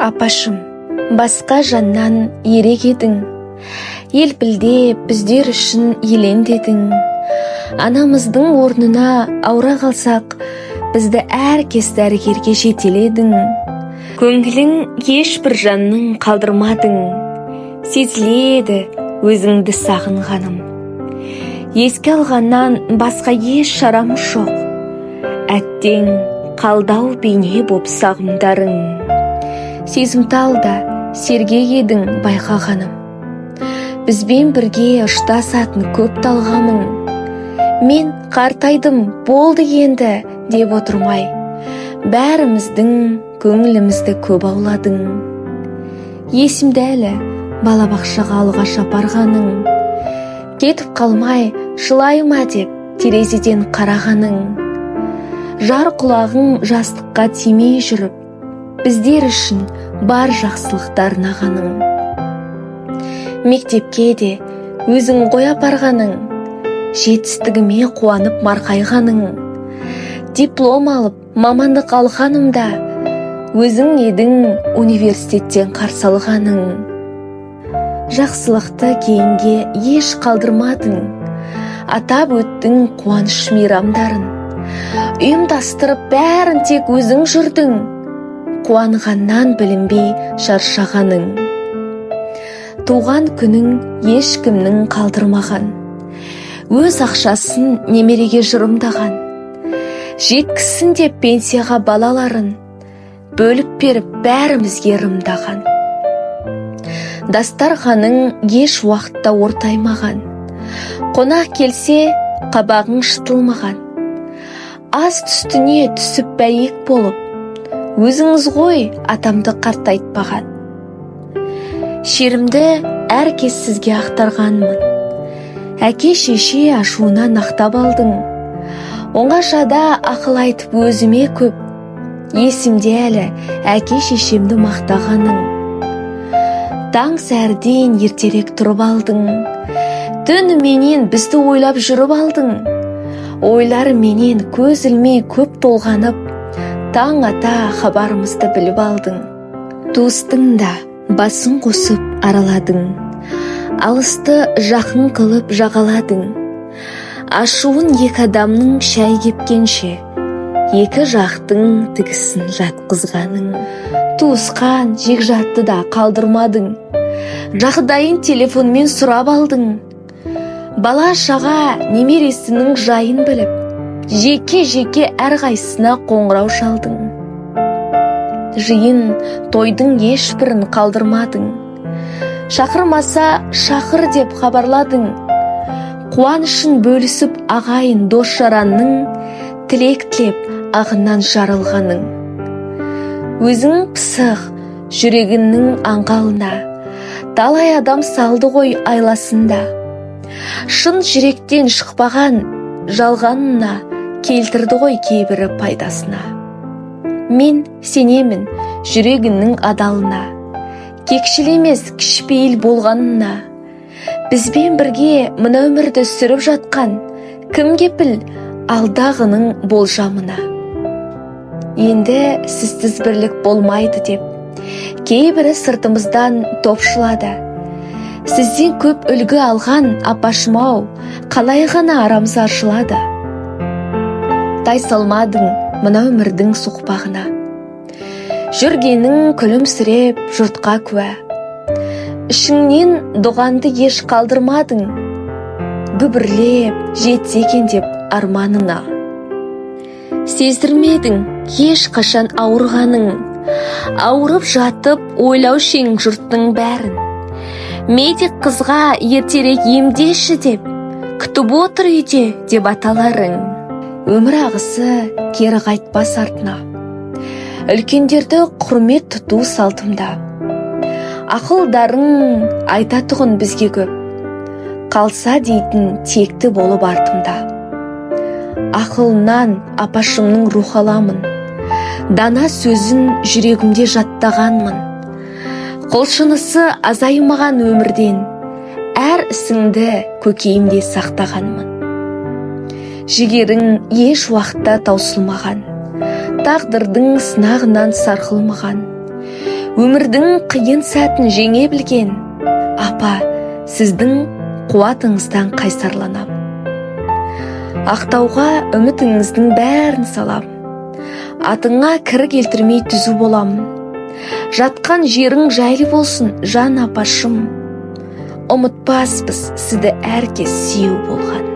Апашым, басқа жаннан ерек едің, ел білдеп біздер үшін елендедің. Анамыздың орнына ауыра қалсақ, бізді әркез дәрігерге жетеледің. Көңілің ешбір жанның қалдырмадың, сезіледі өзіңді сағынғаным. Еске алғаннан басқа еш шарамыз жоқ, әттең қалдау бейне боп сағымдарың. Сезімтал да сергек едің байқағаным, бізбен бірге ұштасатын көп талғамың. Мен қартайдым болды енді деп отырмай, бәріміздің көңілімізді көп ауладың. Есімді әлі балабақшаға алғаш апарғаның, кетіп қалмай жылайма деп терезеден қарағаның. Жар құлағың жастыққа тимей жүріп, біздер үшін бар жақсылықтар нағаның. Мектепке де өзің қой апарғаның, жетістігіме қуанып марқайғаның. Диплом алып мамандық алғанымда, өзің едің университеттен қарсы алғаның. Жақсылықты кейінге еш қалдырмадың, атап өттің қуаныш мейрамдарын. Ұйымдастырып бәрін тек өзің жүрдің, қуанғаннан білінбей шаршағаның. Туған күнің ешкімнің қалдырмаған, өз ақшасын немереге жырымдаған. Жеткізсін деп пенсияға балаларын бөліп беріп бәрімізге ырымдаған. Дастарханың еш уақытта ортаймаған, қонақ келсе қабағың шытылмаған. Ас түстіне түсіп бәйек болып, өзіңіз ғой атамды қартайтпаған. Шерімді әркез сізге ақтарғанмын, әке шеше ашуынан ақтап алдың. Оңашада ақыл айтып өзіме көп, есімде әлі әке шешемді мақтағаның. Таң сәрден ертерек тұрып алдың, түніменен бізді ойлап жүріп алдың. Ойлар менен көз ілмей көп толғанып, таң ата хабарымызды біліп алдың. Туыстың да басын қосып араладың, алысты жақын қылып жағаладың. Ашуын екі адамның шай кепкенше, екі жақтың тігісін жатқызғаның. Туысқан жекжатты да қалдырмадың, жағдайын телефонмен сұрап алдың. Бала шаға немересінің жайын біліп, жеке-жеке әрқайсысына қоңырау шалдың. Жиын тойдың ешбірін қалдырмадың, шақырмаса шақыр деп хабарладың. Қуанышын бөлісіп ағайын дос жаранның, тілек тілеп ағынан жарылғаның. Өзің пысық жүрегіңнің аңғалына, талай адам салды ғой айласында. Шын жүректен шықпаған жалғанына келтірді ғой кейбірі пайдасына. Мен сенемін жүрегіңнің адалына, кекшіл емес кішіпейіл болғанына. Бізбен бірге мына өмірді сүріп жатқан кім кепіл алдағының болжамына. Енді сізсіз бірлік болмайды деп, кейбірі сыртымыздан топшылады. Сізден көп үлгі алған апашым-ау, қалай ғана арамыз ашылады. Тайсалмадың мына өмірдің соқпағына, жүргенің күлімсіреп жұртқа куә. Ішіңнен дұғанды еш қалдырмадың, гүбірлеп жетсе екен деп арманына. Сездірмедің еш қашан ауырғаның, ауырып жатып ойлаушең жұрттың бәрін. Медик қызға ертерек емдеші деп, күтіп отыр үйде деп аталарың. Өмір ағысы кері қайтпас артына, үлкендерді құрмет тұту салтымда. Ақылдарың айтатұғын бізге көп, қалса дейтін текті болып артымда. Ақылынан апашымның рух аламын, дана сөзін жүрегімде жаттағанмын. Құлшынысы азаймаған өмірден, әр ісіңді көкейімде сақтағанмын. Жігерің еш уақытта таусылмаған, тағдырдың сынағынан сарқылмаған. өмірдің қиын сәтін жеңе білген. Апа, сіздің қуатыңыздан қайсарланам. Ақтауға үмітіңіздің бәрін салам. Атыңа кір келтірмей түзу болам. Жатқан жерің жайлы болсын, жан апашым. Ұмытпаспыз сізді әркез сүйеу болған.